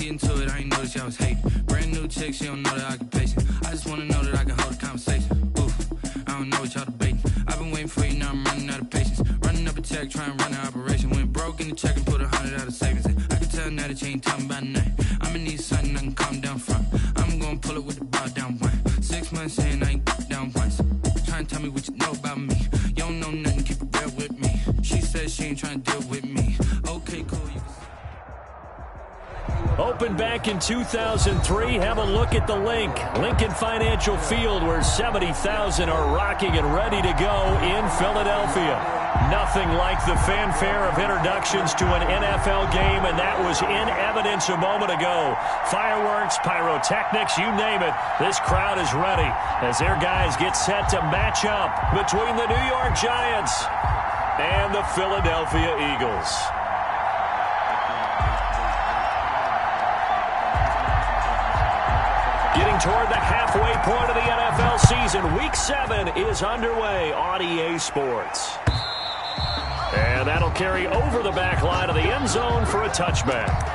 get into it, I ain't noticed y'all was hating. Brand new chick, she don't know that I can pace it. I just wanna know that I can hold a conversation. Oof, I don't know what y'all debating. I've been waiting for you, now I'm running out of patience. Running up a check, trying to run an operation. Went broke in the check and put 100 out of savings. I can tell now that you ain't talking about nothing. I'ma need something I can calm down from. I'm gonna pull it with the bar down one. 6 months in, I ain't down once. Trying to tell me what you know about me. You don't know nothing, keep it real with me. She says she ain't trying to deal with me. Okay, cool, you can... Opened back in 2003. Have a look at the link. Lincoln Financial Field, where 70,000 are rocking and ready to go in Philadelphia. Nothing like the fanfare of introductions to an NFL game, and that was in evidence a moment ago. Fireworks, pyrotechnics, you name it. This crowd is ready as their guys get set to match up between the New York Giants and the Philadelphia Eagles. Getting toward the halfway point of the NFL season, Week 7 is underway on EA Sports. And that'll carry over the back line of the end zone for a touchback.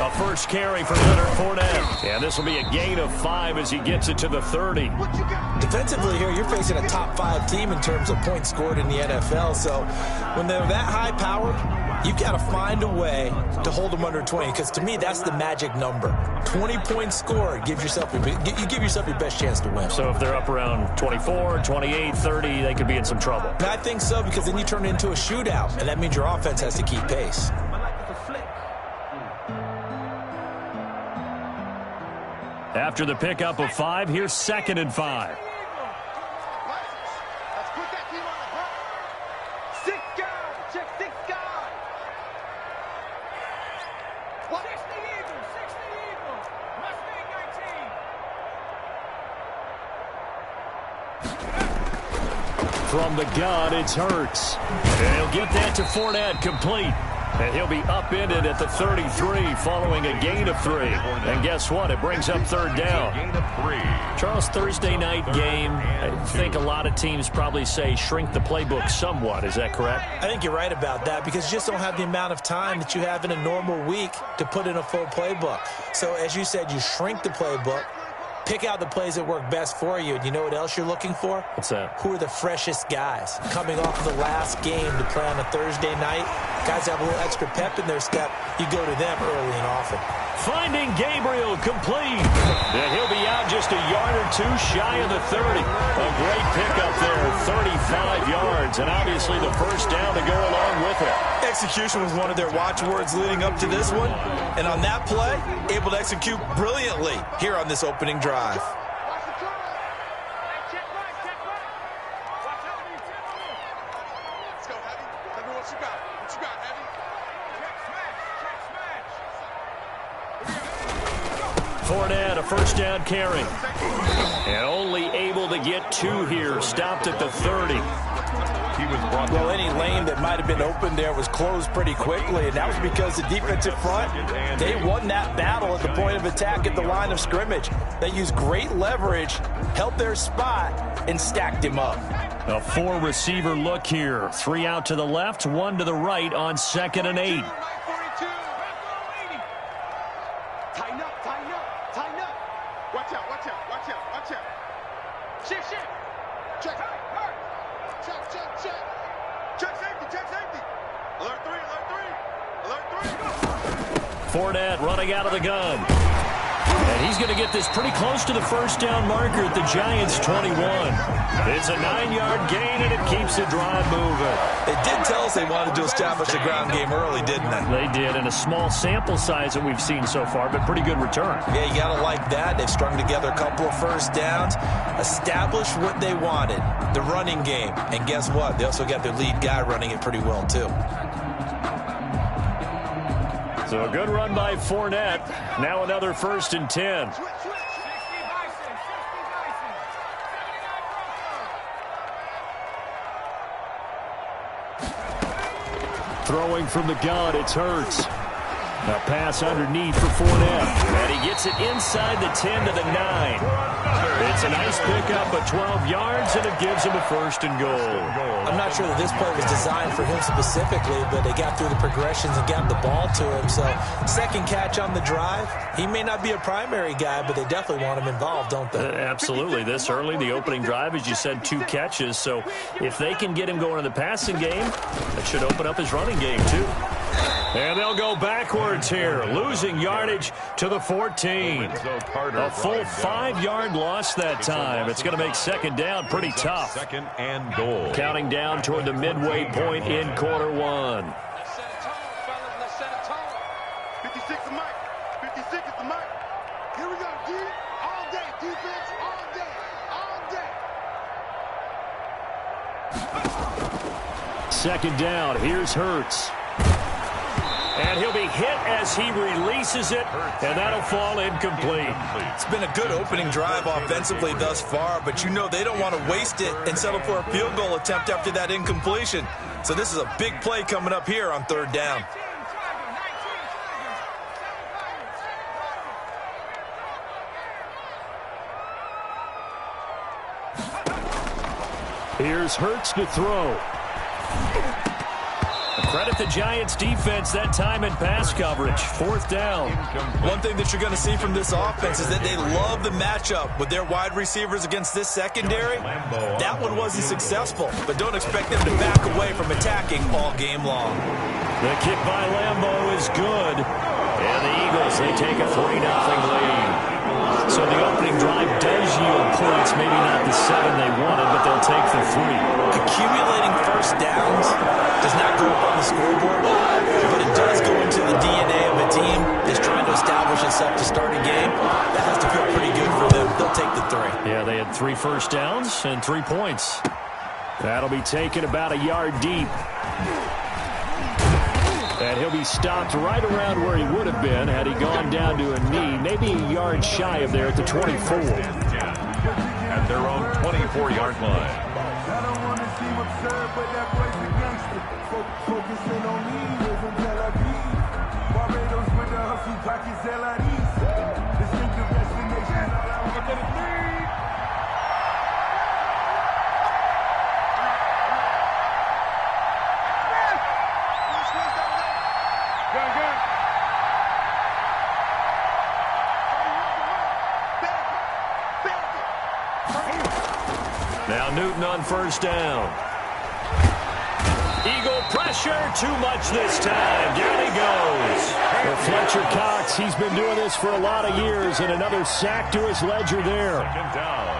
A first carry for Leonard Fournette. And this will be a gain of 5 as he gets it to the 30. Defensively here, you're facing a top 5 team in terms of points scored in the NFL. So when they're that high powered, you've got to find a way to hold them under 20. Because to me, that's the magic number. 20 points scored gives yourself you give yourself your best chance to win. So if they're up around 24, 28, 30, they could be in some trouble. And I think so, because then you turn it into a shootout, and that means your offense has to keep pace. After the pickup of 5, here's 2nd and 5. From the gun, it's Hurts. And he'll get that to Fournette, complete. And he'll be upended at the 33 following a gain of 3. And guess what? It brings up 3rd down. Charles, Thursday night game, I think a lot of teams probably say shrink the playbook somewhat. Is that correct? I think you're right about that, because you just don't have the amount of time that you have in a normal week to put in a full playbook. So as you said, you shrink the playbook, pick out the plays that work best for you. And you know what else you're looking for? What's that? Who are the freshest guys coming off of the last game to play on a Thursday night? Guys have a little extra pep in their step. You go to them early and often. Finding Gabriel, complete. And he'll be out just a yard or 2 shy of the 30. A great pickup there, 35 yards. And obviously the first down to go along with it. Execution was one of their watchwords leading up to this one. And on that play, able to execute brilliantly here on this opening drive. Fournette, a first down carry. And only able to get 2 here. Stopped at the 30. Well, any lane that might have been open there was closed pretty quickly, and that was because the defensive front, they won that battle at the point of attack at the line of scrimmage. They used great leverage, held their spot, and stacked him up. A 4-receiver look here. 3 out to the left, 1 to the right on 2nd and 8. Fournette running out of the gun. And he's going to get this pretty close to the first down marker at the Giants' 21. It's a 9-yard gain, and it keeps the drive moving. They did tell us they wanted to establish the ground game early, didn't they? They did, in a small sample size that we've seen so far, but pretty good return. Yeah, you got to like that. They've strung together a couple of first downs, established what they wanted, the running game. And guess what? They also got their lead guy running it pretty well, too. So a good run by Fournette. Now another 1st and 10. Throwing from the gun, it's Hurts. A pass underneath for Fournette. And he gets it inside the 10 to the 9. It's a nice pickup of 12 yards, and it gives him a 1st and goal. I'm not sure that this play was designed for him specifically, but they got through the progressions and got the ball to him. So, second catch on the drive. He may not be a primary guy, but they definitely want him involved, don't they? Absolutely. This early, the opening drive, as you said, 2 catches. So, if they can get him going in the passing game, that should open up his running game, too. And they'll go backwards here, losing yardage to the 14. A full 5-yard loss that time. It's going to make 2nd down pretty tough. 2nd and goal. Counting down toward the midway point in quarter 1. 56 is the mic. 56 is the mic. Here we go, D. All day. Defense all day. All day. 2nd down. Here's Hurts. And he'll be hit as he releases it, and that'll fall incomplete. It's been a good opening drive offensively thus far, but you know they don't want to waste it and settle for a field goal attempt after that incompletion. So this is a big play coming up here on 3rd down. Here's Hurts to throw. Credit the Giants' defense that time in pass coverage. 4th down. One thing that you're going to see from this offense is that they love the matchup with their wide receivers against this secondary. That one wasn't successful, but don't expect them to back away from attacking all game long. The kick by Lambeau is good. And the Eagles, they take a 3-0 lead. So the opening drive does yield points, maybe not the 7 they wanted, but they'll take the 3. Accumulating first downs does not go up on the scoreboard, but it does go into the DNA of a team that's trying to establish itself to start a game. That has to feel pretty good for them. They'll take the 3. Yeah, they had 3 first downs and 3 points. That'll be taken about a yard deep. And he'll be stopped right around where he would have been had he gone down to a knee, maybe a yard shy of there at the 24. At their own 24-yard line. I don't want to seem absurd, but that boy's a gangster. Focusing on me isn't Tel Aviv. Barbados with the hustle, pockets LREs. Distinctive destination, all I want to need. Now Newton on 1st down. Eagle pressure, too much this time. Down he goes. Well, Fletcher Cox, he's been doing this for a lot of years, and another sack to his ledger there. 2nd down.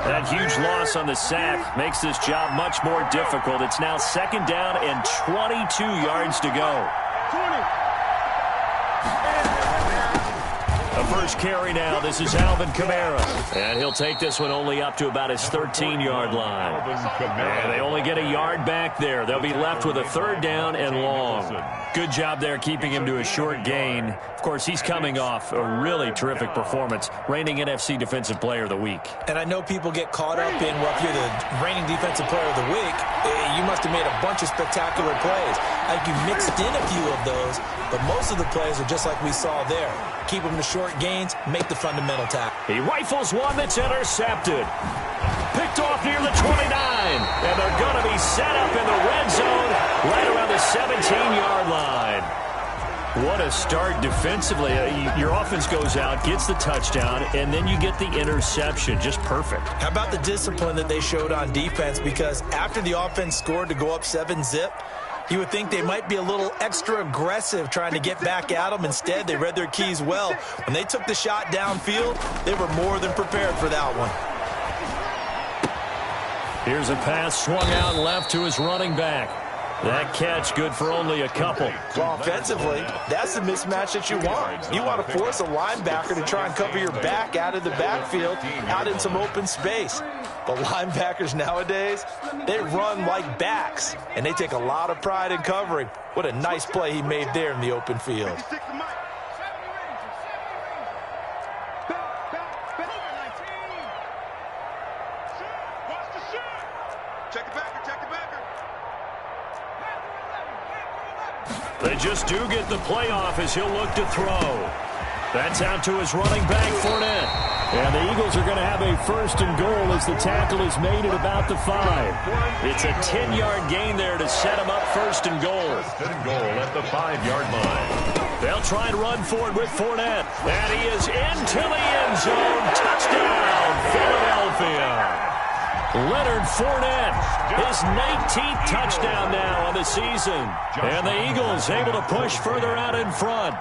That huge loss on the sack makes this job much more difficult. It's now 2nd down and 22 yards to go. The first carry now. This is Alvin Kamara. And he'll take this one only up to about his 13-yard line. And they only get a yard back there. They'll be left with a 3rd down and long. Good job there keeping him to a short gain. Of course, he's coming off a really terrific performance, reigning NFC Defensive Player of the Week. And I know people get caught up in, well, if you're the reigning Defensive Player of the Week, you must have made a bunch of spectacular plays. I think you mixed in a few of those, but most of the plays are just like we saw there. Keep them to short gains, make the fundamental tackle. He rifles one that's intercepted. Picked off near the 29. And they're going to be set up in the red zone right around the 17-yard line. What a start defensively. Your offense goes out, gets the touchdown, and then you get the interception. Just perfect. How about the discipline that they showed on defense? Because after the offense scored to go up 7-zip, you would think they might be a little extra aggressive trying to get back at them. Instead, they read their keys well. When they took the shot downfield, they were more than prepared for that one. Here's a pass swung out left to his running back. That catch good for only a couple. Well, offensively, that's the mismatch that you want. You want to force a linebacker to try and cover your back out of the backfield, out in some open space. But linebackers nowadays, they run like backs, and they take a lot of pride in covering. What a nice play he made there in the open field. They just do get the play off as he'll look to throw. That's out to his running back, Fournette. And the Eagles are going to have a first and goal as the tackle is made at about the 5. It's a 10-yard gain there to set him up first and goal. First and goal at the 5-yard line. They'll try and run for it with Fournette. And he is into the end zone. Touchdown, Philadelphia. Leonard Fournette, his 19th touchdown now on the season. And the Eagles able to push further out in front.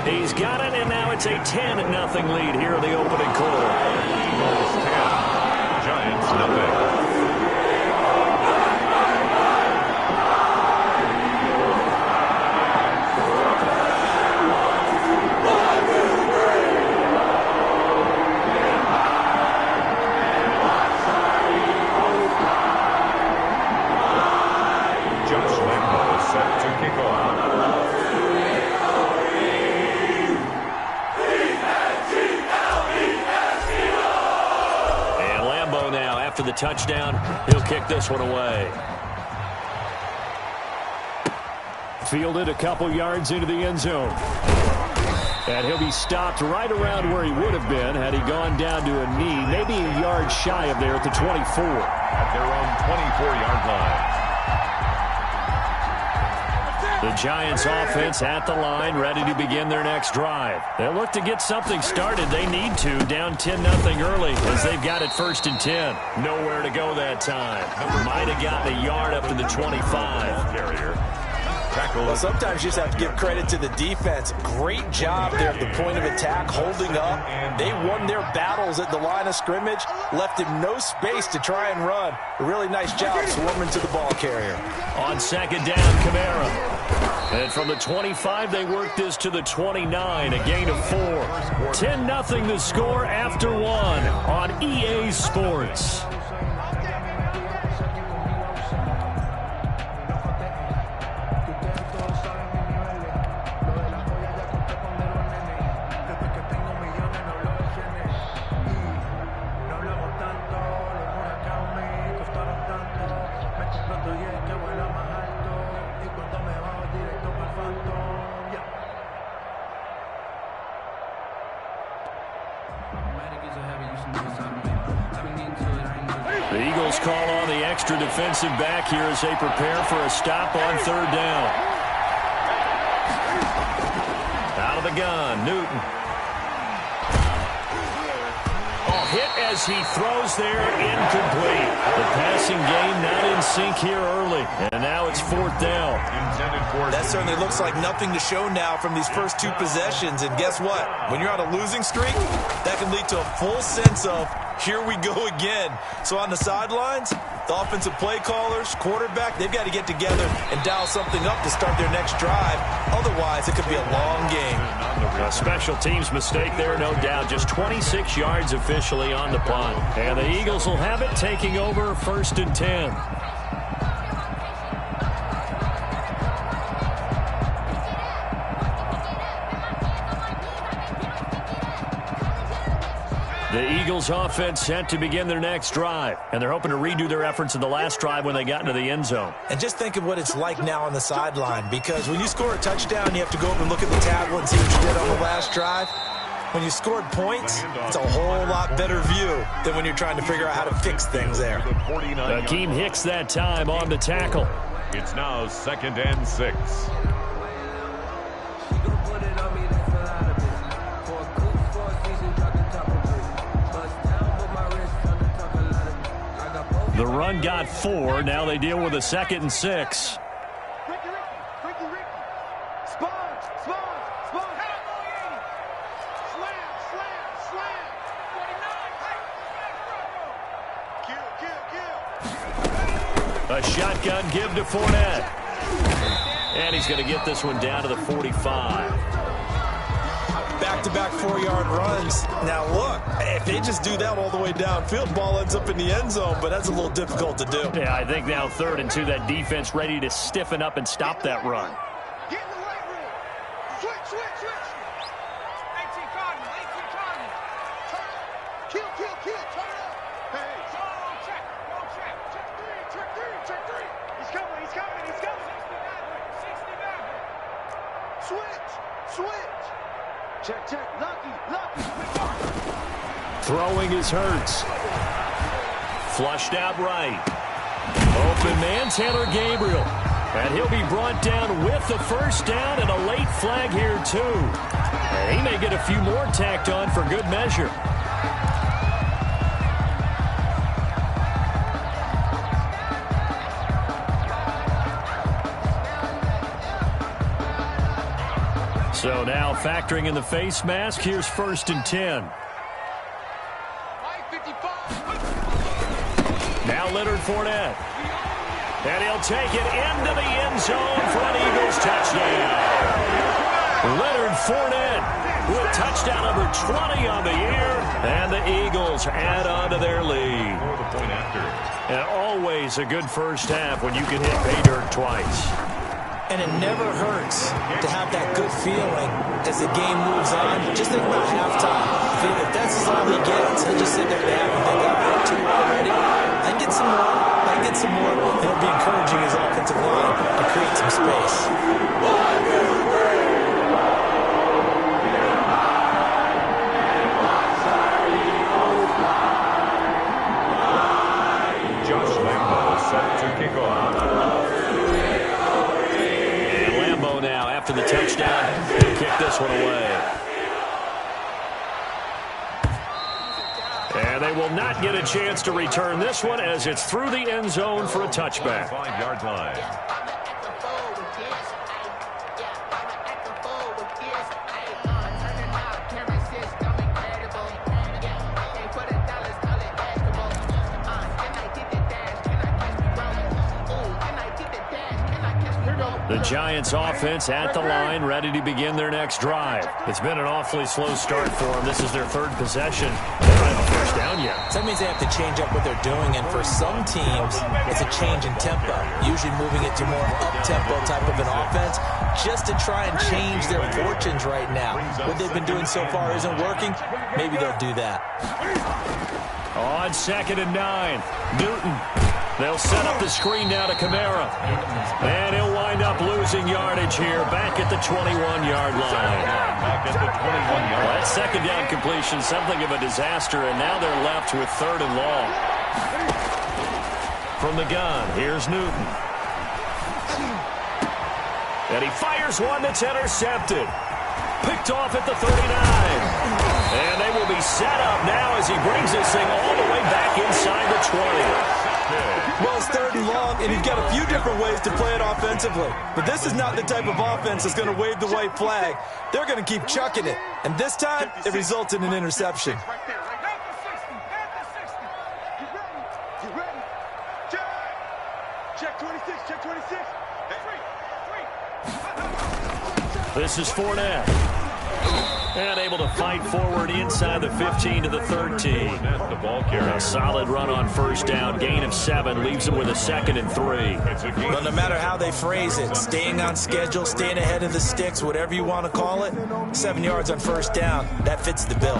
He's got it, and now it's a 10-0 lead here in the opening quarter. Eagles 10, Giants nothing. The touchdown, he'll kick this one away. Fielded a couple yards into the end zone. And he'll be stopped right around where he would have been had he gone down to a knee, maybe a yard shy of there at the 24. At their own 24-yard line. The Giants offense at the line, ready to begin their next drive. They'll look to get something started. They need to, down 10-0 early as they've got it first and 10. Nowhere to go that time. Might have gotten a yard up to the 25. Carrier. Well, sometimes you just have to give credit to the defense. Great job there at the point of attack, holding up. They won their battles at the line of scrimmage, left him no space to try and run. A really nice job swarming to the ball carrier. On second down, Kamara. And from the 25, they work this to the 29, a gain of 4. 10-0 the score after 1 on EA Sports. The Eagles call on the extra defensive back here as they prepare for a stop on third down. Out of the gun, Newton. Hit as he throws there, incomplete. The passing game not in sync here early, and now it's fourth down. That certainly looks like nothing to show now from these first two possessions, and guess what? When you're on a losing streak, that can lead to a full sense of, here we go again. So on the sidelines, the offensive play callers, quarterback, they've got to get together and dial something up to start their next drive. Otherwise, it could be a long game. A special teams mistake there, no doubt. Just 26 yards officially on the punt. And the Eagles will have it, taking over first and 10. The Eagles offense set to begin their next drive, and they're hoping to redo their efforts in the last drive when they got into the end zone. And just think of what it's like now on the sideline, because when you score a touchdown, you have to go over and look at the tablet and see what you did on the last drive. When you scored points, it's a whole lot better view than when you're trying to figure out how to fix things there. Akeem Hicks that time on the tackle. It's now 2nd and 6. The run got 4. Now they deal with a 2nd and 6. A shotgun give to Fournette. And he's going to get this one down to the 45. Back-to-back 4-yard runs. Now, look, if they just do that all the way downfield, ball ends up in the end zone, but that's a little difficult to do. Yeah, I think now 3rd and 2, that defense ready to stiffen up and stop that run. Get in the right room. Switch. 18 Cardinal. Turn up. Kill. Turn up. Hey. Check. Check 3. He's coming. 69. Switch. Check. Lucky. Throwing is Hurts. Flushed out right. Open man, Taylor Gabriel. And he'll be brought down with the first down and a late flag here, too. And he may get a few more tacked on for good measure. So now factoring in the face mask, here's 1st and 10. Now Leonard Fournette. And he'll take it into the end zone for an Eagles touchdown. Leonard Fournette with touchdown number 20 on the year. And the Eagles add on to their lead. And always a good first half when you can hit pay dirt twice. And it never hurts to have that good feeling as the game moves on. Just think about halftime. If that's all he gets, he'll just sit there and have and think, I got 2 already. I can get some more. And it'll be encouraging his offensive line to create some space. Josh Lambo set to kick off. Now after the touchdown, he'll kick this one away. And they will not get a chance to return this one as it's through the end zone for a touchback. 5-yard line. The Giants offense at the line, ready to begin their next drive. It's been an awfully slow start for them. This is their 3rd possession. They don't have a first down yet. So that means they have to change up what they're doing, and for some teams, it's a change in tempo, usually moving it to more up-tempo type of an offense, just to try and change their fortunes right now. What they've been doing so far isn't working. Maybe they'll do that. On 2nd and 9, Newton. They'll set up the screen now to Kamara. And he'll wind up losing yardage here back at the 21-yard line. Well, that 2nd down completion, something of a disaster, and now they're left with 3rd and long. From the gun, here's Newton. And he fires one that's intercepted. Picked off at the 39. And they will be set up now as he brings this thing all the way back inside the 20. Well, it's 3rd and long, and you've got a few different ways to play it offensively. But this is not the type of offense that's going to wave the white flag. They're going to keep chucking it. And this time, it results in an interception. Check 26. This is Fournette. And able to fight forward inside the 15 to the 13. The ball carrier. A solid run on first down. Gain of 7 leaves them with a 2nd and 3. But no matter how they phrase it, staying on schedule, staying ahead of the sticks, whatever you want to call it, 7 yards on first down, that fits the bill.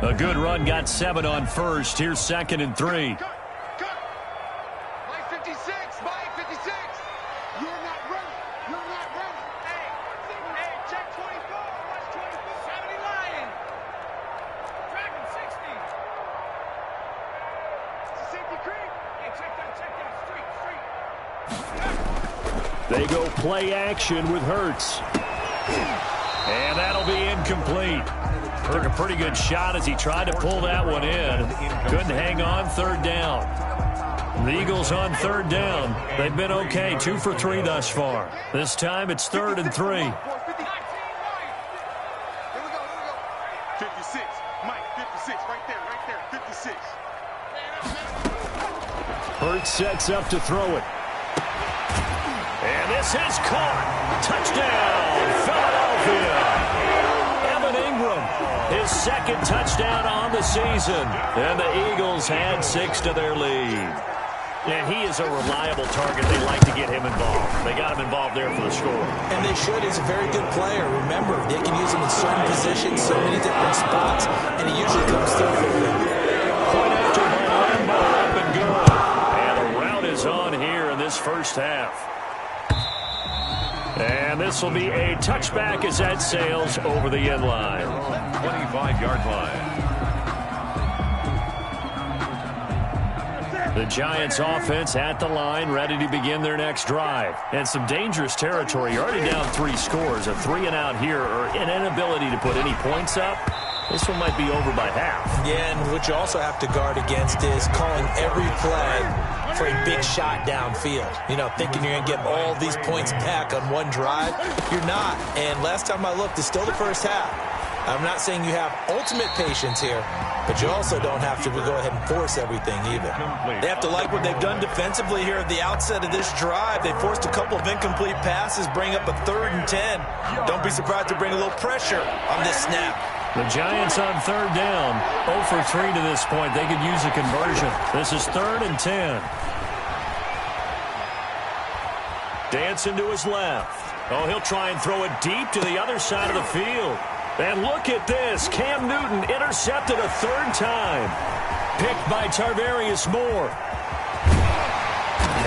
A good run got 7 on first. Here's 2nd and 3. They go play action with Hurts. And that'll be incomplete. Took a pretty good shot as he tried to pull that one in. Couldn't hang on 3rd down. The Eagles on 3rd down. They've been okay, 2 for 3 thus far. This time it's 3rd and 3. 56. Mike, 56. Right there. 56. Hurts sets up to throw it. this is caught. Touchdown, Philadelphia. Evan Ingram, his second touchdown on the season. And the Eagles add 6 to their lead. And he is a reliable target. They like to get him involved. They got him involved there for the score. And they should. He's a very good player. Remember, they can use him in certain positions, so many different spots, and he usually comes through for them. Point after point, ball up and go. And the route is on here in this first half. And this will be a touchback as that sails over the end line. 25-yard line. The Giants offense at the line, ready to begin their next drive. And some dangerous territory. You're already down 3 scores. A 3-and-out here, or an inability to put any points up. This one might be over by half. Yeah, and what you also have to guard against is calling every play for a big shot downfield. You know, thinking you're going to get all these points back on one drive. You're not. And last time I looked, it's still the first half. I'm not saying you have ultimate patience here, but you also don't have to go ahead and force everything either. They have to like what they've done defensively here at the outset of this drive. They forced a couple of incomplete passes, bring up a 3rd and 10. Don't be surprised to bring a little pressure on this snap. The Giants on 3rd down, 0 for 3 to this point. They could use a conversion. This is 3rd and 10. Dancing to his left. Oh, he'll try and throw it deep to the other side of the field. And look at this. Cam Newton intercepted a 3rd time. Picked by Tarvarius Moore.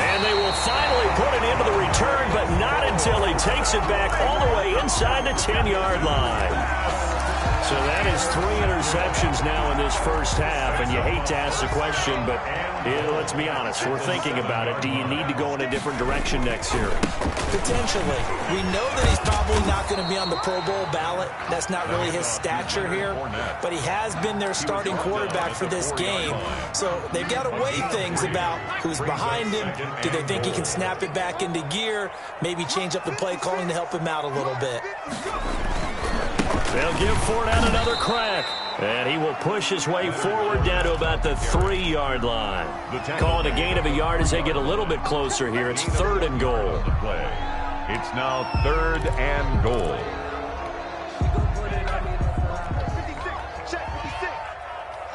And they will finally put it into the return, but not until he takes it back all the way inside the 10-yard line. So that is 3 interceptions now in this first half, and you hate to ask the question, but let's be honest, we're thinking about it. Do you need to go in a different direction next year? Potentially. We know that he's probably not going to be on the Pro Bowl ballot. That's not really his stature here, but he has been their starting quarterback for this game. So they've got to weigh things about who's behind him. Do they think he can snap it back into gear? Maybe change up the play calling to help him out a little bit. They'll give Fournette another crack. And he will push his way forward down to about the 3-yard line. Call it a gain of a yard as they get a little bit closer here. It's 3rd and goal. It's now 3rd and goal. Check 56.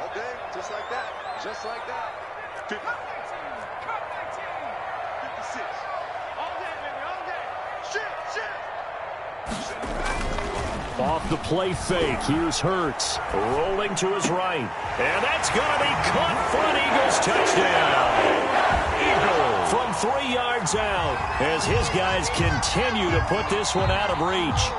Okay, just like that. Just like that. 56. All day, baby, all day. Shit. Off the play fake, here's Hurts, rolling to his right. And that's going to be caught for an Eagles touchdown. Eagles from 3 yards out as his guys continue to put this one out of reach.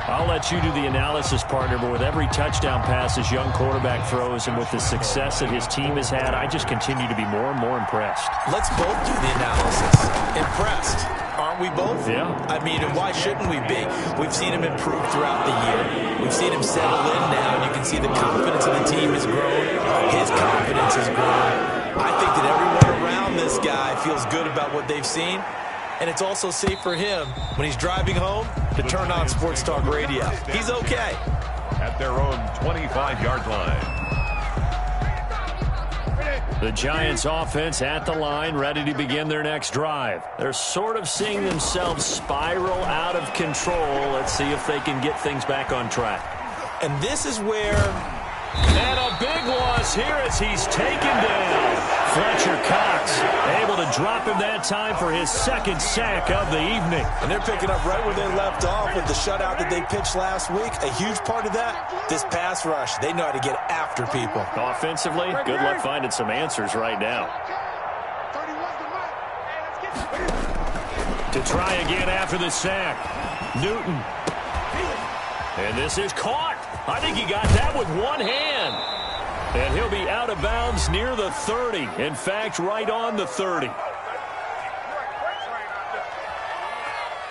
I'll let you do the analysis, partner, but with every touchdown pass his young quarterback throws and with the success that his team has had, I just continue to be more and more impressed. Let's both do the analysis. Impressed. Aren't we both? Yeah. I mean, and why shouldn't we be? We've seen him improve throughout the year. We've seen him settle in now, and you can see the confidence of the team has grown. His confidence has grown. I think that everyone around this guy feels good about what they've seen, and it's also safe for him when he's driving home to turn on Sports Talk Radio. He's okay. At their own 25-yard line. The Giants offense at the line, ready to begin their next drive. They're sort of seeing themselves spiral out of control. Let's see if they can get things back on track. And this is where... And a big loss here as he's taken down. Fletcher Cox able to drop him that time for his 2nd sack of the evening. And they're picking up right where they left off with the shutout that they pitched last week. A huge part of that, this pass rush. They know how to get after people. Offensively, good luck finding some answers right now. To try again after the sack. Newton. And this is caught. I think he got that with one hand. And he'll be out of bounds near the 30. In fact, right on the 30.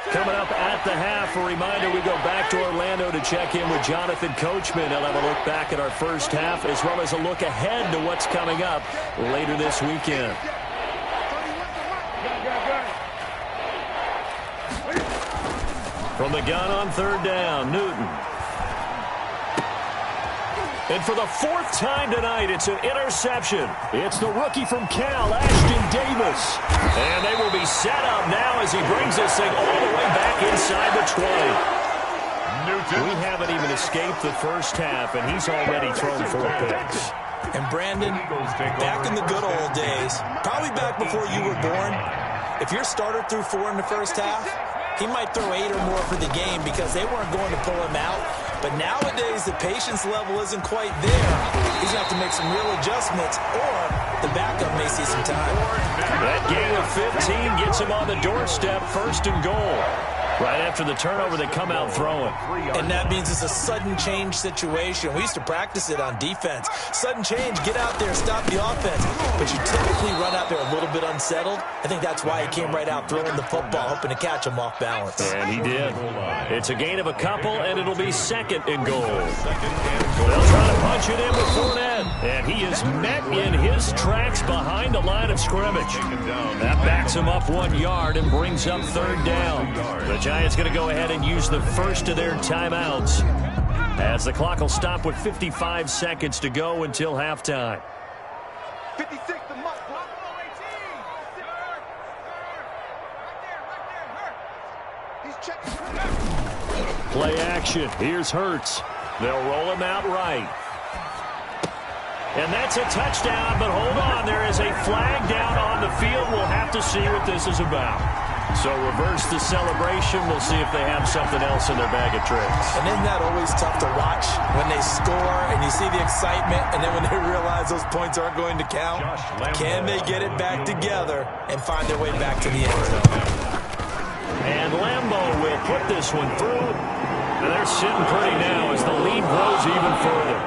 Coming up at the half, a reminder, we go back to Orlando to check in with Jonathan Coachman. He'll have a look back at our first half as well as a look ahead to what's coming up later this weekend. From the gun on 3rd down, Newton. And for the fourth time tonight, it's an interception. It's the rookie from Cal, Ashton Davis. And they will be set up now as he brings this thing all the way back inside the 20. Newton. We haven't even escaped the first half, and he's already thrown 4 picks. And Brandon, back in the good old days, probably back before you were born, if your starter threw 4 in the first half, he might throw 8 or more for the game because they weren't going to pull him out. But nowadays, the patience level isn't quite there. He's going to have to make some real adjustments, or the backup may see some time. That gain of 15 gets him on the doorstep, 1st and goal. Right after the turnover, they come out throwing. And that means it's a sudden change situation. We used to practice it on defense. Sudden change, get out there, stop the offense. But you typically run out there a little bit unsettled. I think that's why he came right out throwing the football, hoping to catch him off balance. And he did. It's a gain of a couple, and it'll be 2nd and goal. They'll try to punch it in with Fournette. And he is met in his tracks behind the line of scrimmage. That backs him up 1 yard and brings up 3rd down. The Giants going to go ahead and use the first of their timeouts as the clock will stop with 55 seconds to go until halftime. 56 the mark. He's checking. Play action. Here's Hurts. They'll roll him out right. And that's a touchdown, but hold on. There is a flag down on the field. We'll have to see what this is about. So reverse the celebration. We'll see if they have something else in their bag of tricks. And isn't that always tough to watch when they score and you see the excitement, and then when they realize those points aren't going to count? Can they get it back together and find their way back to the end zone? And Lambo will put this one through. And they're sitting pretty now as the lead grows even further.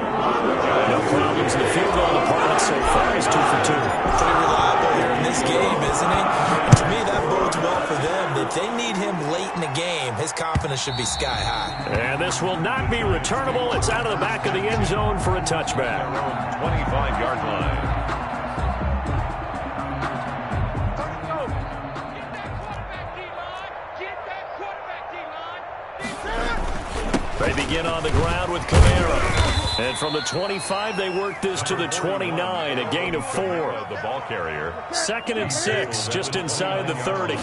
No problems in the field goal department so far. He's 2 for 2. Pretty reliable here in this game, isn't he? And to me, that bodes well for them. If they need him late in the game, his confidence should be sky high. And this will not be returnable. It's out of the back of the end zone for a touchback. 25-yard line. They begin on the ground with Kamara. And from the 25, they work this to the 29, a gain of 4. The ball carrier. 2nd and 6, just inside the 30.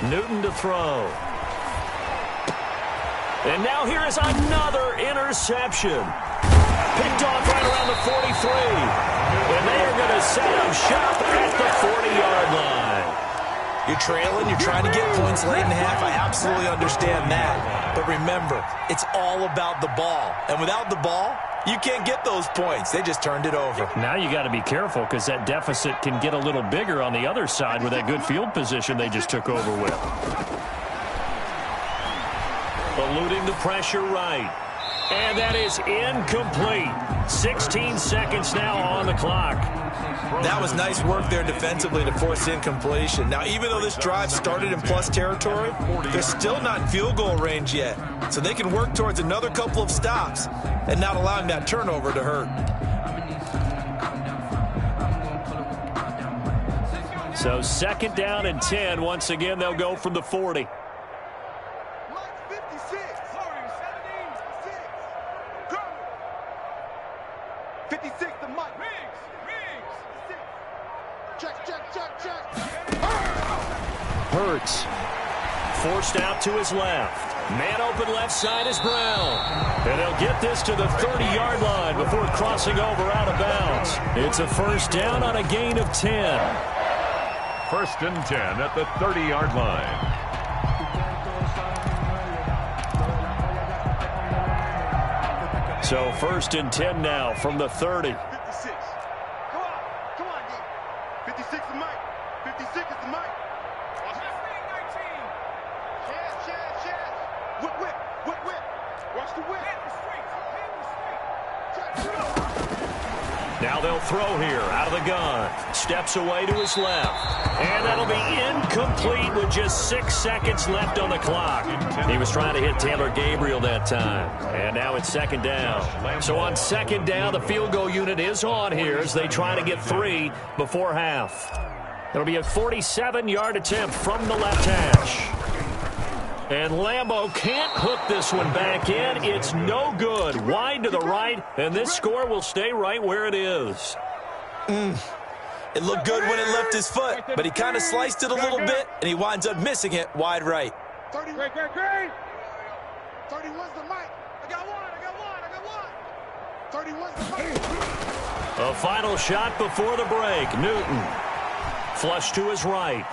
Newton to throw. And now here is another interception. Picked off right around the 43. And they are going to set up shop at the 40-yard line. You're trailing, you're trying to get points late in the half. I absolutely understand that. But remember, it's all about the ball. And without the ball, you can't get those points. They just turned it over. Now you got to be careful because that deficit can get a little bigger on the other side with that good field position they just took over with. Eluding the pressure right. And that is incomplete. 16 seconds now on the clock. That was nice work there defensively to force incompletion. Now, even though this drive started in plus territory, they're still not in field goal range yet. So they can work towards another couple of stops and not allowing that turnover to hurt. So 2nd down and 10. Once again, they'll go from the 40. 56 the Mike. Riggs. Check. Hurts. Forced out to his left. Man open left side is Brown. And they'll get this to the 30-yard line before crossing over out of bounds. It's a 1st down on a gain of 10. 1st and 10 at the 30-yard line. So 1st and 10 now from the 30. 56. Come on, D. 56 is Mike. 56 is the Mike. Watch this. 19. Chance. Whip. Watch the whip. Now they'll throw here out of the gun. Steps away to his left. And that'll be incomplete with just 6 seconds left on the clock. He was trying to hit Taylor Gabriel that time. And now it's 2nd down. So on 2nd down, the field goal unit is on here as they try to get 3 before half. It'll be a 47-yard attempt from the left hash. And Lambeau can't hook this one back in. It's no good. Wide to the right, and this score will stay right where it is. It looked good when it left his foot, but he kind of sliced it a little bit, and he winds up missing it wide right. 30 was the mic. I got one. 30 was the mic. A final shot before the break. Newton. Flush to his right.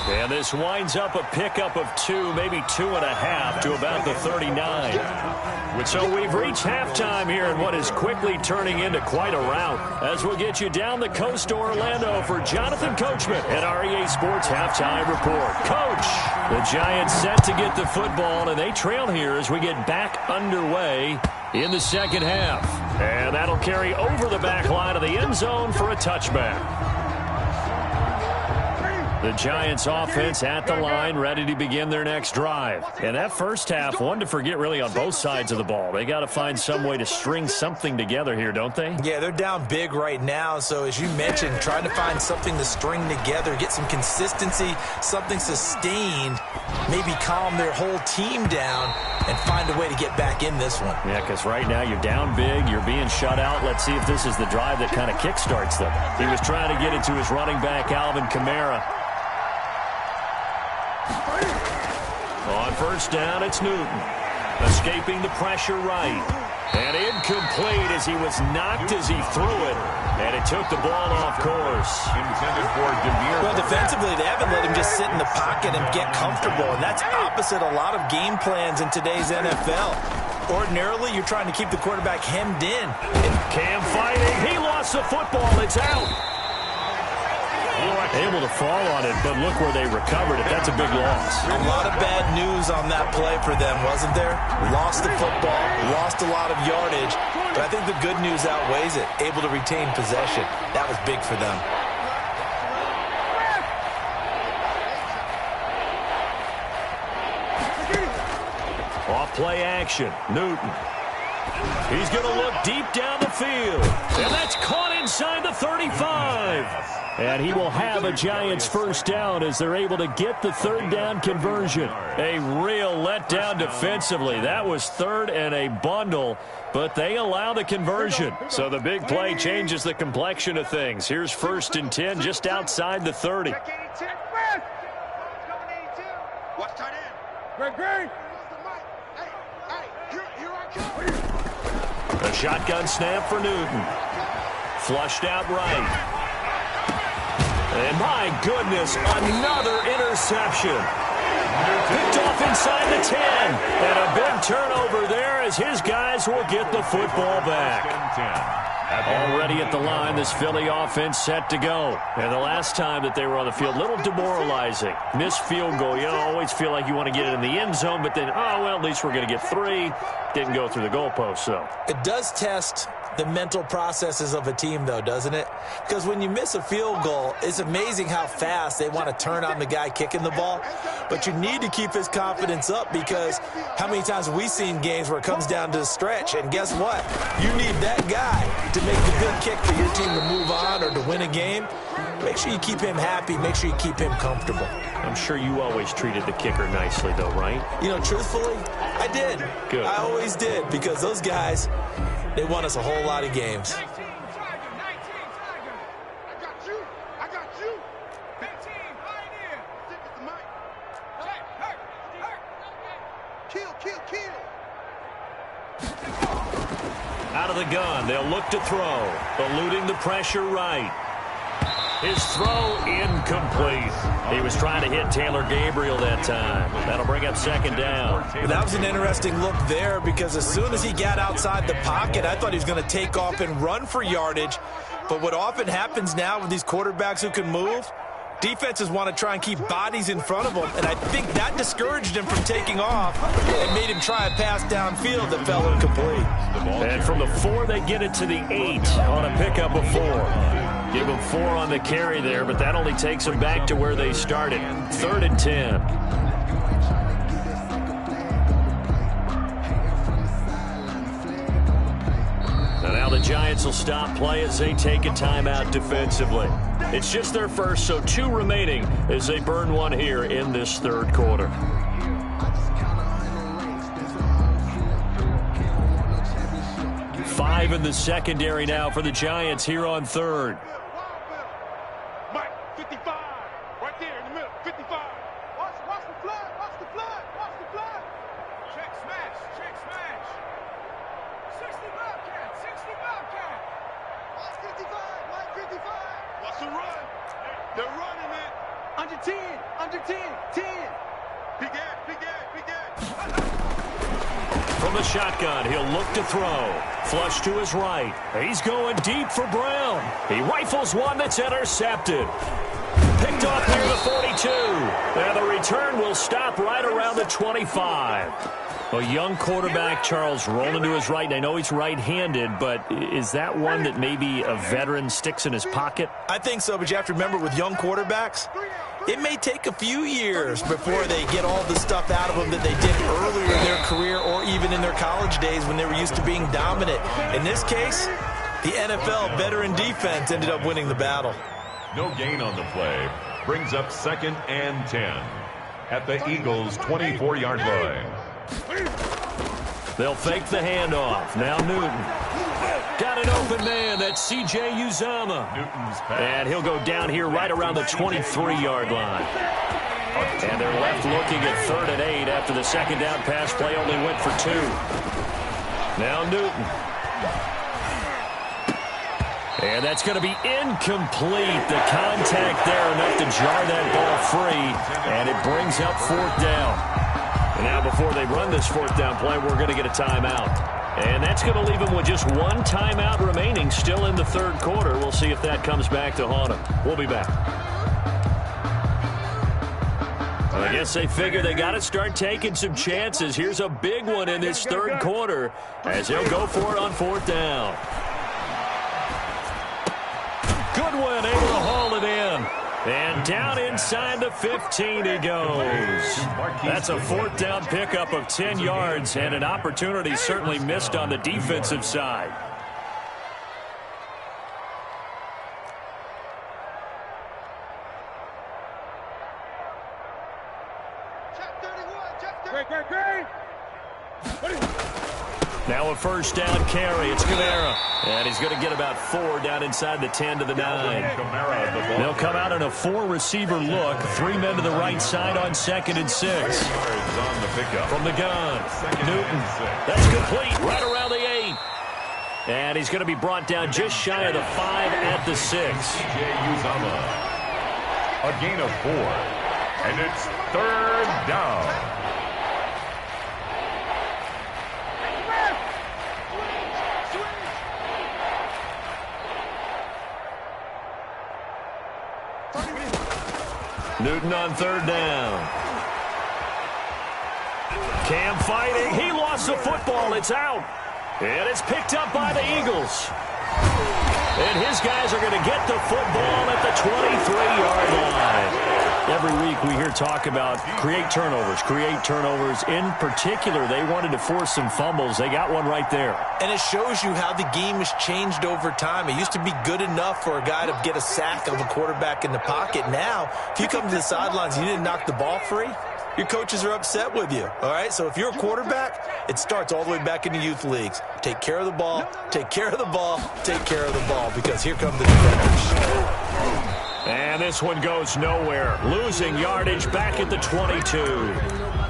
And this winds up a pickup of 2, maybe 2.5 to about the 39. So we've reached halftime here in what is quickly turning into quite a rout. As we'll get you down the coast to Orlando for Jonathan Coachman at REA Sports Halftime Report. Coach, the Giants set to get the football, and they trail here as we get back underway in the second half. And that'll carry over the back line of the end zone for a touchback. The Giants offense at the line, ready to begin their next drive. And that first half, one to forget really on both sides of the ball. They got to find some way to string something together here, don't they? Yeah, they're down big right now. So as you mentioned, trying to find something to string together, get some consistency, something sustained, maybe calm their whole team down and find a way to get back in this one. Yeah, because right now you're down big, you're being shut out. Let's see if this is the drive that kind of kickstarts them. He was trying to get it to his running back, Alvin Kamara. On first down, it's Newton. Escaping the pressure right. And incomplete as he was knocked as he threw it. And it took the ball off course. Intended for Demir. Well, defensively, they haven't let him just sit in the pocket and get comfortable. And that's opposite a lot of game plans in today's NFL. Ordinarily, you're trying to keep the quarterback hemmed in. Cam fighting. He lost the football. It's out. Able to fall on it, but look where they recovered it. That's a big loss. A lot of bad news on that play for them, wasn't there? Lost the football, lost a lot of yardage, but I think the good news outweighs it. Able to retain possession. That was big for them. Off play action. Newton. He's going to look deep down the field. And that's caught inside the 35. And he will have a Giants first down as they're able to get the third down conversion. A real letdown defensively. That was third and a bundle, but they allow the conversion. So the big play changes the complexion of things. Here's first and 10 just outside the 30. Watch tight end. Greg. A shotgun snap for Newton. Flushed out right. And my goodness, another interception. Picked off inside the 10. And a big turnover there as his guys will get the football back. Already at the line, this Philly offense set to go. And the last time that they were on the field, a little demoralizing. Missed field goal. You always feel like you want to get it in the end zone, but then, oh, well, at least we're going to get 3. Didn't go through the goalpost, so. It does test the mental processes of a team, though, doesn't it? Because when you miss a field goal, it's amazing how fast they want to turn on the guy kicking the ball. But you need to keep his confidence up because how many times have we seen games where it comes down to the stretch? And guess what? You need that guy to make the big kick for your team to move on or to win a game. Make sure you keep him happy. Make sure you keep him comfortable. I'm sure you always treated the kicker nicely, though, right? You know, truthfully, I did. Good. I always did because those guys, they won us a whole lot of games. I got you. 15, pioneer. Stick with the mic. Kill. Out of the gun, they'll look to throw. Eluding the pressure right. His throw incomplete. He was trying to hit Taylor Gabriel that time. That'll bring up second down. That was an interesting look there because as soon as he got outside the pocket, I thought he was going to take off and run for yardage. But what often happens now with these quarterbacks who can move, defenses want to try and keep bodies in front of them, and I think that discouraged him from taking off and made him try a pass downfield that fell incomplete. And from the 4, they get it to the 8 on a pickup of 4. Give them 4 on the carry there, but that only takes them back to where they started. 3rd and 10. And now Now the Giants will stop play as they take a timeout defensively. It's just their first, so 2 remaining as they burn one here in this third quarter. Five in the secondary now for the Giants here on third. Mike, 55. Right there in the middle. 55. Watch the flood. Watch the flood. Watch the flood. Check smash. Check smash. 60 Bobcat. 60 Bobcat. Watch 55. Mike, 55. Watch the run. They're running it. Under 10. Under 10. 10. Big gap. Big gap. Big gap. From the shotgun, he'll look to throw. Flush to his right. He's going deep for Brown. He rifles one that's intercepted. Picked off near the 42. And the return will stop right around the 25. A young quarterback, Charles, rolling to his right. And I know he's right-handed, but is that one that maybe a veteran sticks in his pocket? I think so, but you have to remember with young quarterbacks, it may take a few years before they get all the stuff out of them that they did earlier in their career or even in their college days when they were used to being dominant. In this case, the NFL veteran defense ended up winning the battle. No gain on the play. Brings up 2nd and 10 at the Eagles' 24-yard line. They'll fake the handoff. Now Newton. Got an open man. That's Jayy Uzomah. Newton's pass. And he'll go down here right around the 23-yard line. And they're left looking at 3rd and 8 after the second down pass play only went for 2. Now Newton. And that's going to be incomplete. The contact there enough to jar that ball free. And it brings up 4th down. And now before they run this 4th down play, we're going to get a timeout. And that's going to leave them with just 1 timeout remaining still in the third quarter. We'll see if that comes back to haunt them. We'll be back. Well, I guess they figure they got to start taking some chances. Here's a big one in this third quarter as he'll go for it on 4th down. Goodwin able to haul it in. And down inside the 15 he goes. That's a 4th down pickup of 10 yards and an opportunity certainly missed on the defensive side. Now a 1st down carry. It's Kamara. And he's going to get about 4 down inside the 10 to the 9. They'll come out in a 4-receiver look. 3 men to the right side on 2nd and 6. From the gun. Newton. That's complete right around the 8. And he's going to be brought down just shy of the 5 at the 6. Jayy Uzomah. A gain of 4. And it's 3rd down. Newton on 3rd down. Cam fighting. He lost the football. It's out. And it's picked up by the Eagles. And his guys are going to get the football at the 23-yard line. Every week we hear talk about create turnovers. In particular, they wanted to force some fumbles. They got one right there. And it shows you how the game has changed over time. It used to be good enough for a guy to get a sack of a quarterback in the pocket. Now, if you come to the sidelines and you didn't knock the ball free, your coaches are upset with you, all right? So if you're a quarterback, it starts all the way back in the youth leagues. Take care of the ball, take care of the ball, take care of the ball, because here come the defenders. And this one goes nowhere. Losing yardage back at the 22.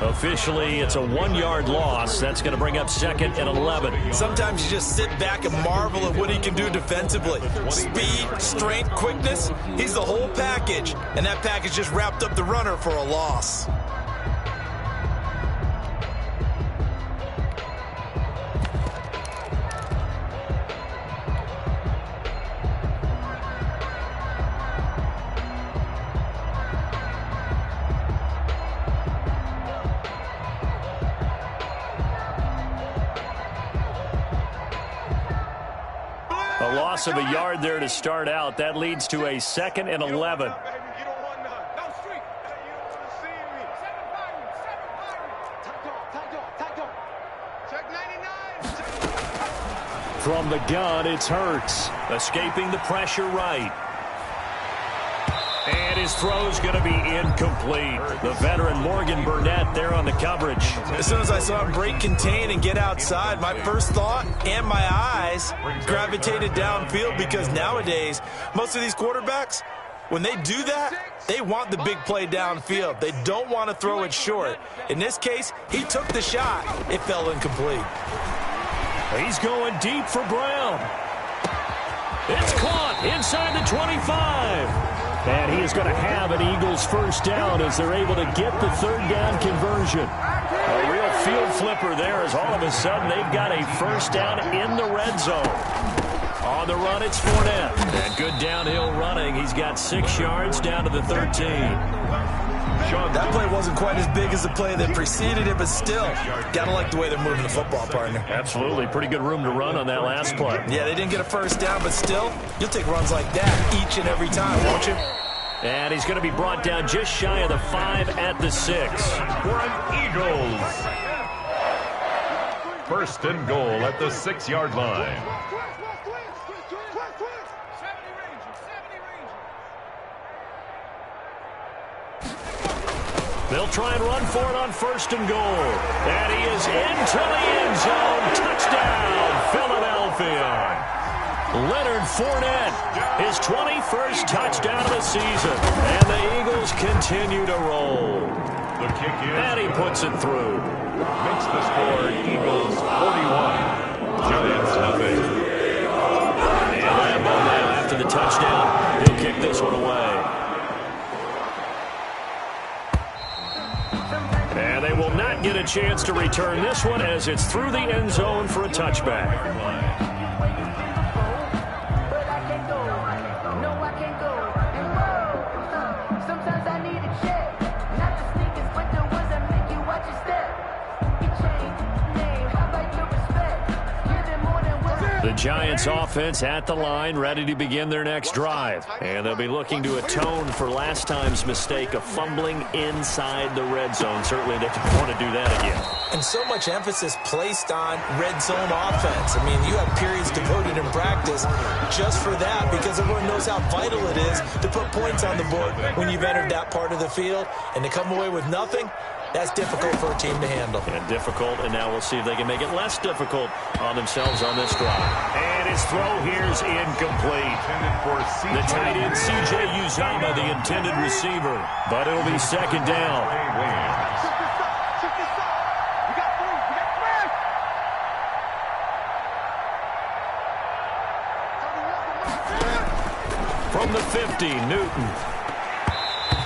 Officially, it's a 1-yard loss. That's going to bring up 2nd and 11. Sometimes you just sit back and marvel at what he can do defensively. Speed, strength, quickness, he's the whole package. And that package just wrapped up the runner for a loss. A loss of a yard there to start out. That leads to a 2nd and 11. From the gun, it's Hurts. Escaping the pressure right. And his throw's going to be incomplete. The veteran Morgan Burnett there on the coverage. As soon as I saw him break contain and get outside, my first thought and my eyes gravitated downfield, because nowadays, most of these quarterbacks, when they do that, they want the big play downfield. They don't want to throw it short. In this case, he took the shot. It fell incomplete. He's going deep for Brown. It's caught inside the 25. And he is going to have an Eagles first down as they're able to get the third down conversion. A real field flipper there, as all of a sudden they've got a first down in the red zone. On the run, it's Fournette. And good downhill running. He's got 6 yards down to the 13. That play wasn't quite as big as the play that preceded it, but still, gotta like the way they're moving the football, partner. Absolutely. Pretty good room to run on that last play. Yeah, they didn't get a first down, but still, you'll take runs like that each and every time, won't you? And he's going to be brought down just shy of the 5 at the 6. For an Eagles. First and goal at the 6-yard line. They'll try and run for it on first and goal. And he is into the end zone. Touchdown, Philadelphia. Leonard Fournette, his 21st touchdown of the season. And the Eagles continue to roll. The kick is. And he puts it through. Makes the score Eagles 41. Giants nothing. And Lambeau now after the touchdown. He'll kick this one away. And they will not get a chance to return this one as it's through the end zone for a touchback. The Giants offense at the line, ready to begin their next drive. And they'll be looking to atone for last time's mistake of fumbling inside the red zone. Certainly they don't want to do that again. And so much emphasis placed on red zone offense. I mean, you have periods devoted in practice just for that, because everyone knows how vital it is to put points on the board when you've entered that part of the field. And to come away with nothing, that's difficult for a team to handle. And difficult, and now we'll see if they can make it less difficult on themselves on this drive. And his throw here's incomplete. The tight end, C.J. Uzomah, the intended receiver. But it'll be second down. From the 50, Newton.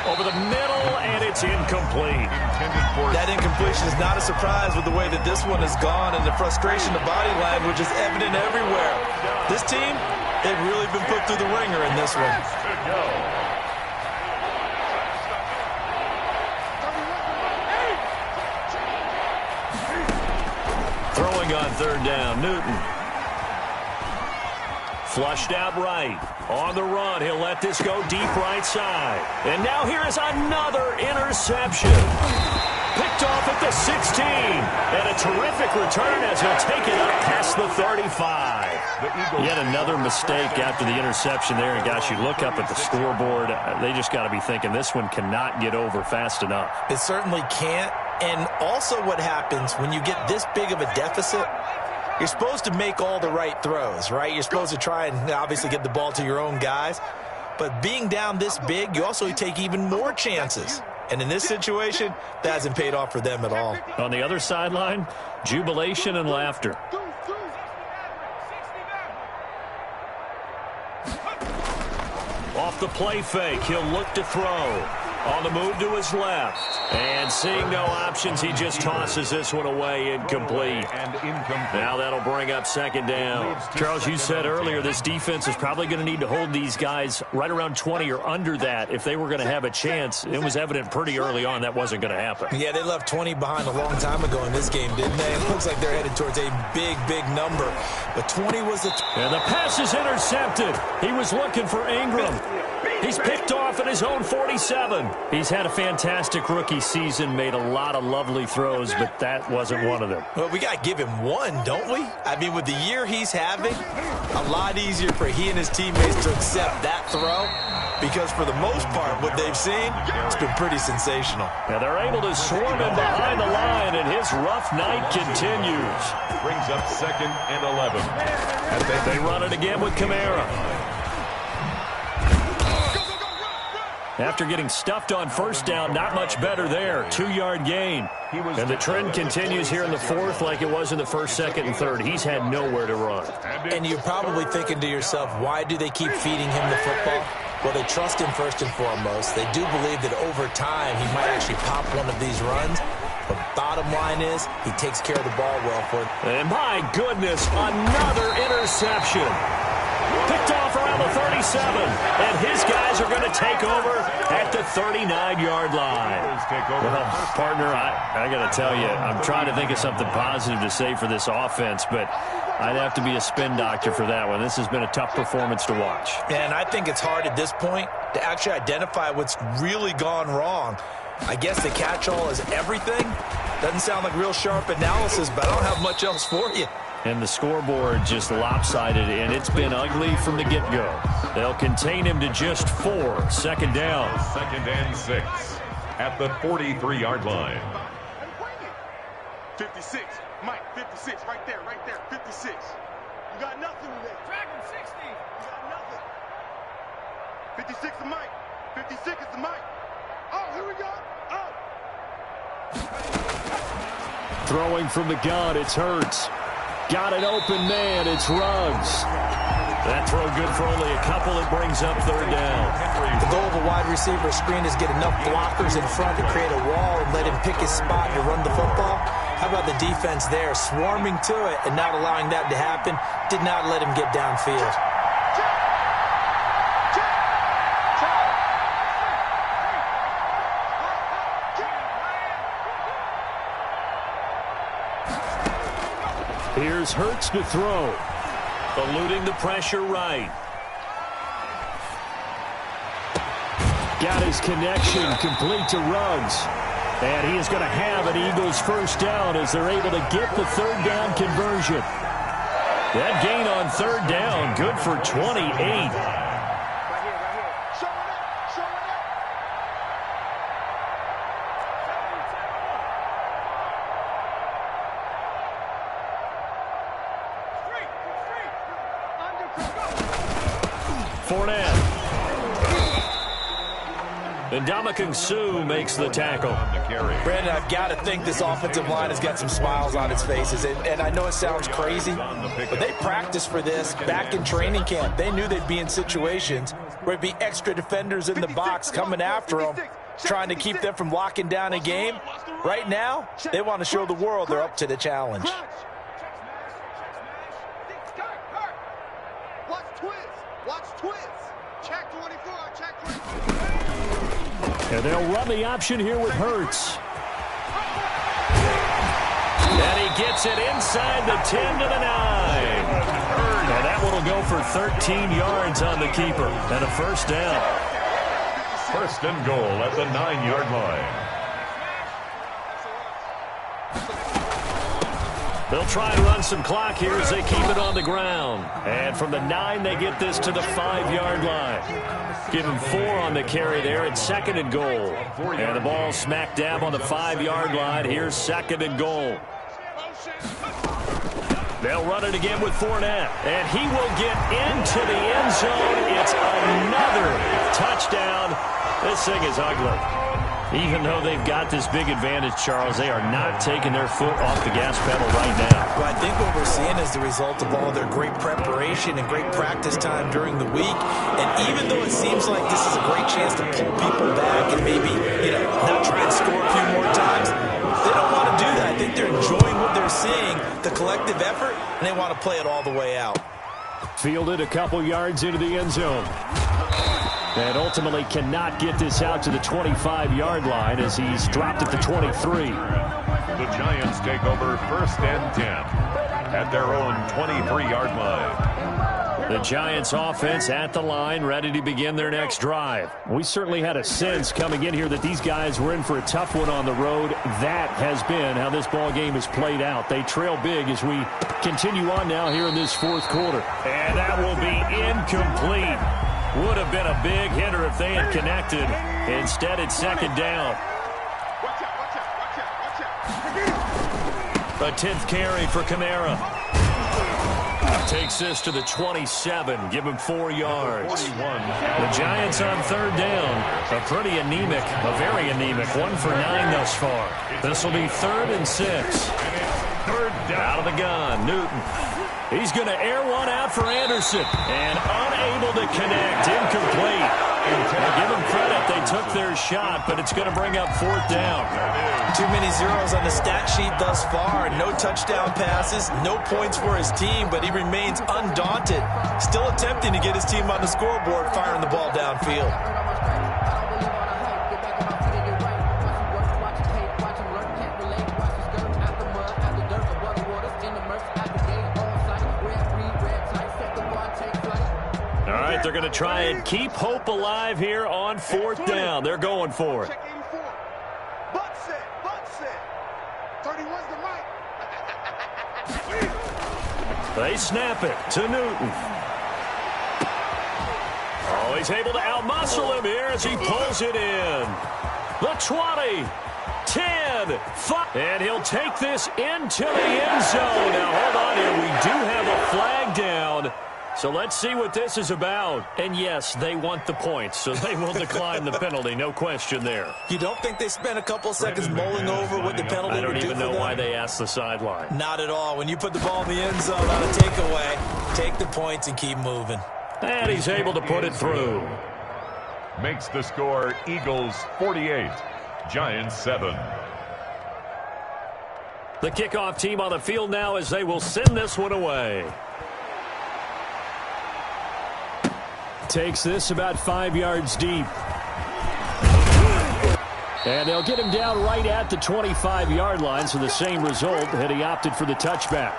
Over the middle, and it's incomplete. That incompletion is not a surprise with the way that this one has gone, and the frustration, the body language is evident everywhere. This team, they've really been put through the ringer in this one. Throwing on third down, Newton. Flushed out right. On the run, he'll let this go deep right side. And now here is another interception. Picked off at the 16. And a terrific return as he'll take it up past the 35. Yet another mistake after the interception there. And gosh, you look up at the scoreboard, they just got to be thinking this one cannot get over fast enough. It certainly can't. And also what happens when you get this big of a deficit, you're supposed to make all the right throws, right? You're supposed to try and obviously get the ball to your own guys. But being down this big, you also take even more chances. And in this situation, that hasn't paid off for them at all. On the other sideline, jubilation and laughter. Off the play fake, he'll look to throw. On the move to his left. And seeing no options, he just tosses this one away, incomplete. Now that'll bring up second down. Charles, you said earlier this defense is probably going to need to hold these guys right around 20 or under that if they were going to have a chance. It was evident pretty early on that wasn't going to happen. Yeah, they left 20 behind a long time ago in this game, didn't they? It looks like they're headed towards a big, big number. But 20 was the... And the pass is intercepted. He was looking for Ingram. He's picked off at his own 47. He's had a fantastic rookie season, made a lot of lovely throws, but that wasn't one of them. Well, we got to give him one, don't we? I mean, with the year he's having, a lot easier for he and his teammates to accept that throw, because for the most part, what they've seen, it's been pretty sensational. Now they're able to swarm him behind the line, and his rough night continues. Brings up 2nd and 11. They run it again with Kamara. After getting stuffed on first down, not much better there. 2-yard gain. And the trend continues here in the fourth like it was in the first, second, and third. He's had nowhere to run. And you're probably thinking to yourself, why do they keep feeding him the football? Well, they trust him first and foremost. They do believe that over time he might actually pop one of these runs. But bottom line is, he takes care of the ball well for them. And my goodness, another interception. Picked off around the 37, and his guys are going to take over at the 39-yard line. Well, partner, I got to tell you, I'm trying to think of something positive to say for this offense, but I'd have to be a spin doctor for that one. This has been a tough performance to watch. And I think it's hard at this point to actually identify what's really gone wrong. I guess the catch-all is everything. Doesn't sound like real sharp analysis, but I don't have much else for you. And the scoreboard just lopsided, and it's been ugly from the get-go. They'll contain him to just 4. 2nd down. 2nd and 6 at the 43-yard line. 56. Mike, 56. Right there. 56. You got nothing with that. Dragon 60. You got nothing. 56 to Mike. 56 is to Mike. Oh, here we go. Oh. Throwing from the gun, it's Hurts. Got an open man, it's Ruggs. That throw good for only a couple. It brings up 3rd down. The goal of a wide receiver screen is get enough blockers in front to create a wall and let him pick his spot to run the football. How about the defense there, swarming to it and not allowing that to happen? Did not let him get downfield. Here's Hurts to throw. Eluding the pressure right. Got his connection complete to Ruggs. And he is going to have an Eagles first down as they're able to get the 3rd down conversion. That gain on 3rd down, good for 28. And Ndamukong Suh makes the tackle. Brandon, I've got to think this offensive line has got some smiles on its faces. And I know it sounds crazy, but they practiced for this back in training camp. They knew they'd be in situations where it'd be extra defenders in the box coming after them, trying to keep them from locking down a game. Right now, they want to show the world they're up to the challenge. Watch twist. Check 24. Check 24. And they'll run the option here with Hurts. And he gets it inside the 10 to the 9. And that one will go for 13 yards on the keeper. And a first down. 1st and goal at the 9-yard line. They'll try and run some clock here as they keep it on the ground. And from the 9, they get this to the 5-yard line. Give him 4 on the carry there. It's 2nd and goal. And the ball smack dab on the 5-yard line. Here's 2nd and goal. They'll run it again with Fournette. And he will get into the end zone. It's another touchdown. This thing is ugly. Even though they've got this big advantage, Charles, they are not taking their foot off the gas pedal right now. Well, I think what we're seeing is the result of all their great preparation and great practice time during the week. And even though it seems like this is a great chance to pull people back and maybe, not try and score a few more times, they don't want to do that. I think they're enjoying what they're seeing, the collective effort, and they want to play it all the way out. Fielded a couple yards into the end zone. And ultimately cannot get this out to the 25-yard line as he's dropped at the 23. The Giants take over 1st and 10 at their own 23-yard line. The Giants offense at the line, ready to begin their next drive. We certainly had a sense coming in here that these guys were in for a tough one on the road. That has been how this ball game has played out. They trail big as we continue on now here in this fourth quarter. And that will be incomplete. Would have been a big hitter if they had connected. Instead, it's second down. A 10th carry for Kamara. Takes this to the 27. Give him 4 yards. The Giants on third down. A pretty anemic, a very anemic 1 for 9 thus far. This will be 3rd and 6. Out of the gun, Newton. He's going to air one out for Anderson. And unable to connect. Incomplete. Now give them credit. They took their shot, but it's going to bring up 4th down. Too many zeros on the stat sheet thus far. No touchdown passes, no points for his team, but he remains undaunted. Still attempting to get his team on the scoreboard, firing the ball downfield. They're going to try and keep hope alive here on 4th down. They're going for it. Butt set. 31's the right. They snap it to Newton. Oh, he's able to outmuscle him here as he pulls it in. The 20, 10, 5. And he'll take this into the end zone. Now, hold on here. We do have a flag down. So let's see what this is about. And yes, they want the points, so they will decline the penalty. No question there. You don't think they spent a couple seconds mulling over what the penalty would do for them? I don't even know why they asked the sideline. Not at all. When you put the ball in the end zone on a takeaway, take the points and keep moving. And he's able to put it through. Makes the score Eagles 48, Giants 7. The kickoff team on the field now as they will send this one away. Takes this about 5 yards deep. And they'll get him down right at the 25-yard line, so the same result had he opted for the touchback.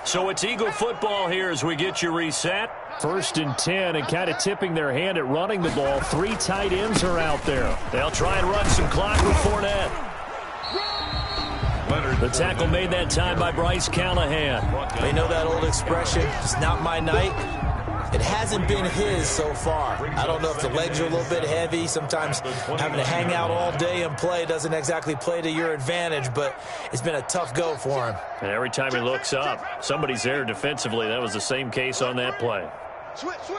So it's Eagle football here as we get you reset. 1st and 10, and kind of tipping their hand at running the ball. 3 tight ends are out there. They'll try and run some clock with Fournette. The tackle made that time by Bryce Callahan. They know that old expression, it's not my night. It hasn't been his so far. I don't know if the legs are a little bit heavy. Sometimes having to hang out all day and play doesn't exactly play to your advantage, but it's been a tough go for him. And every time he looks up, somebody's there defensively. That was the same case on that play. Switch. 19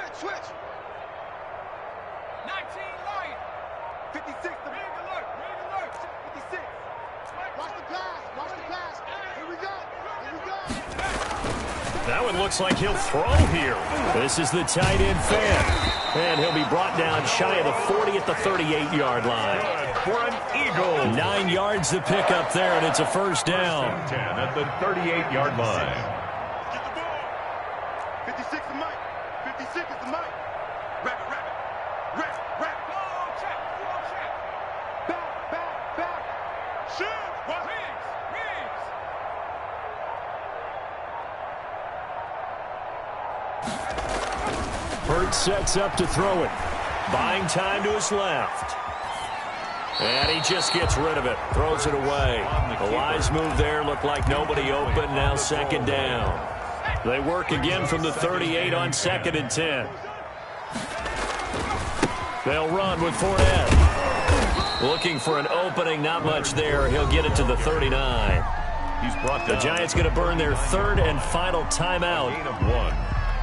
right. 56. The big alert. 56. Watch the pass. Here we go. That one looks like he'll throw here. This is the tight end fan. And he'll be brought down shy of the 40 at the 38-yard line. For an Eagle. 9 yards to pick up there, and it's a 1st down. 10 at the 38-yard line. Get the ball. 56 is Mike. 56 is the Mike. Rabbit. Ball check. Back. Shoot. Riggs. Burt sets up to throw it. Buying time to his left. And he just gets rid of it. Throws it away. A wise move there. Looked like nobody open. Now 2nd down. They work again from the 38 on 2nd and 10. They'll run with Fournette. Looking for an opening. Not much there. He'll get it to the 39. He's brought down. The Giants going to burn their 3rd and final timeout. Gain of 1.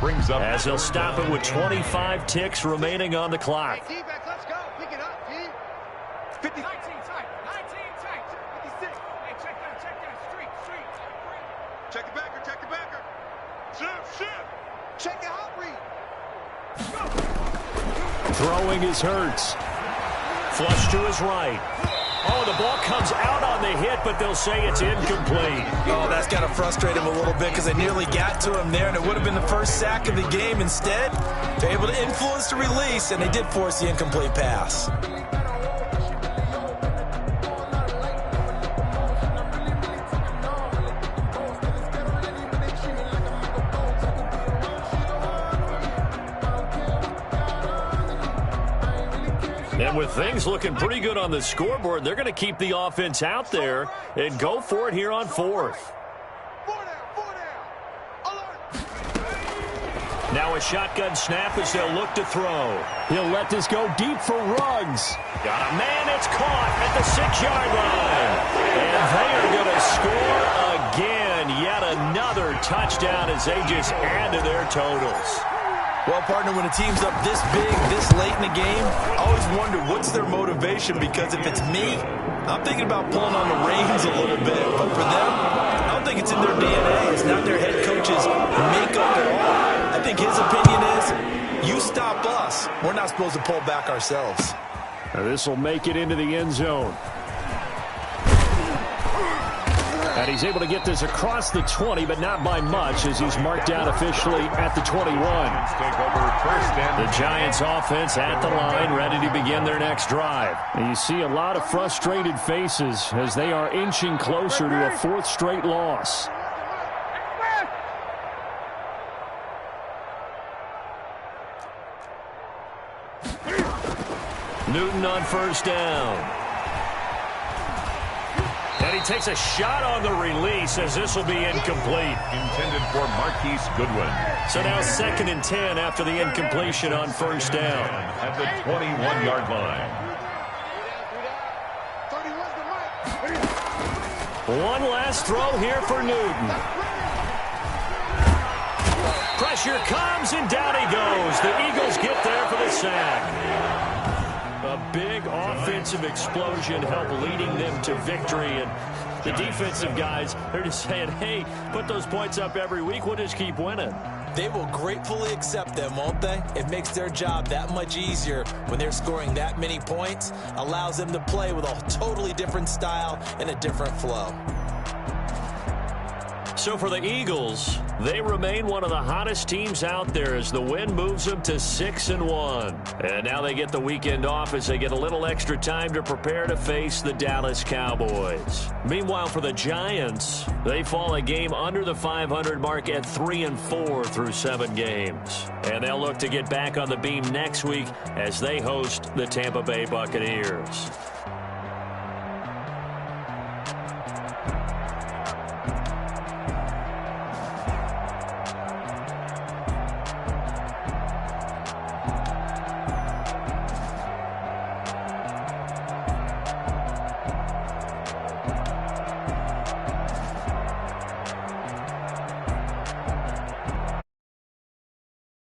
Brings up as they'll stop it with 25 ticks remaining on the clock. Hey, T-back, let's go. Pick it up, T. 50. 19 tight. 56. Hey, check that. Street. Check the backer. Shift. Check your hot read. Throwing is Hurts. Flush to his right. Oh, the ball comes out on the hit, but they'll say it's incomplete. Oh, that's got to frustrate him a little bit because they nearly got to him there, and it would have been the first sack of the game. Instead, they're able to influence the release, and they did force the incomplete pass. And with things looking pretty good on the scoreboard, they're going to keep the offense out there and go for it here on fourth. Now a shotgun snap as they'll look to throw. He'll let this go deep for Ruggs. Got a man, it's caught at the 6-yard line. And they are going to score again. Yet another touchdown as they just add to their totals. Well, partner, when a team's up this big, this late in the game, I always wonder what's their motivation, because if it's me, I'm thinking about pulling on the reins a little bit. But for them, I don't think it's in their DNA. It's not their head coach's makeup at all. I think his opinion is, you stop us. We're not supposed to pull back ourselves. This will make it into the end zone. And he's able to get this across the 20, but not by much, as he's marked down officially at the 21. The Giants offense at the line, ready to begin their next drive. And you see a lot of frustrated faces as they are inching closer to a fourth straight loss. Newton on first down. And he takes a shot on the release as this will be incomplete. Intended for Marquise Goodwin. So now 2nd and 10 after the incompletion on first down. At the 21-yard line. One last throw here for Newton. Pressure comes and down he goes. The Eagles get there for the sack. A big offensive explosion helped leading them to victory. And the defensive guys, they're just saying, hey, put those points up every week. We'll just keep winning. They will gratefully accept them, won't they? It makes their job that much easier when they're scoring that many points. Allows them to play with a totally different style and a different flow. So for the Eagles, they remain one of the hottest teams out there as the win moves them to 6-1. And now they get the weekend off as they get a little extra time to prepare to face the Dallas Cowboys. Meanwhile, for the Giants, they fall a game under the 500 mark at 3-4 through 7 games. And they'll look to get back on the beam next week as they host the Tampa Bay Buccaneers.